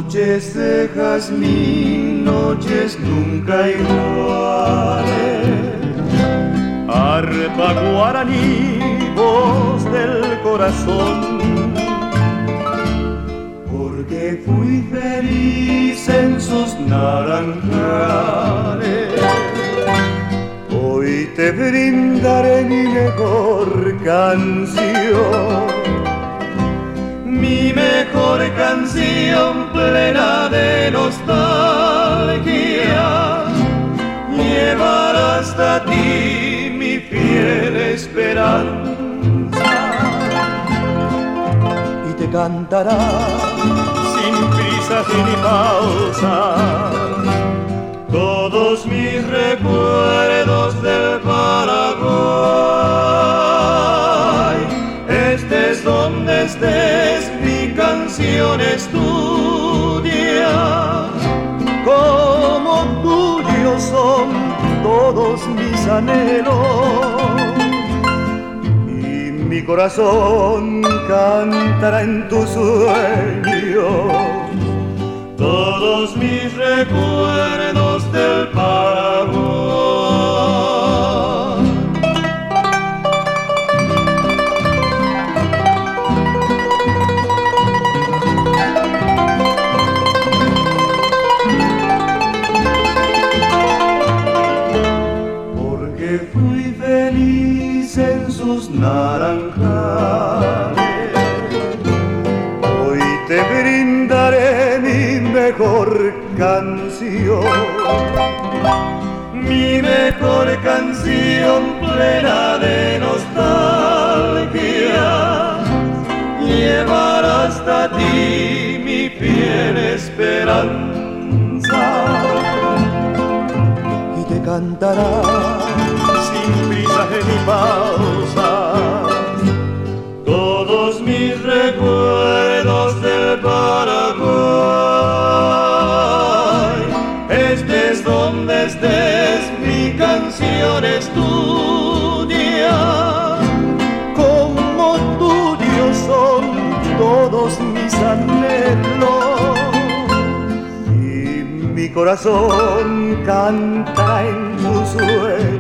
Noches de jazmín, noches nunca iguales. Arpa guaraní, voz del corazón, porque fui feliz en sus naranjales. Hoy te brindaré mi mejor canción, mi mejor canción plena de nostalgia. Llevar hasta ti mi fiel esperanza y te cantará sin prisa ni pausa todos mis recuerdos del Paraguay. Estés donde estés, mi canción es tuya. Como tuyos son todos mis anhelos, y mi corazón cantará en tu sueño todos mis recuerdos del Paraguay. Porque fui feliz en sus naranjales. Hoy te brindaré mi mejor canción, mi mejor canción plena de nostalgia. Llevar hasta ti mi fiel esperanza y te cantará sin prisa ni pausa todos mis recuerdos del Paraguay. Estés donde estés, mi canción es tuya. Como tuyos son todos mis anhelos, y mi corazón canta en tu sueño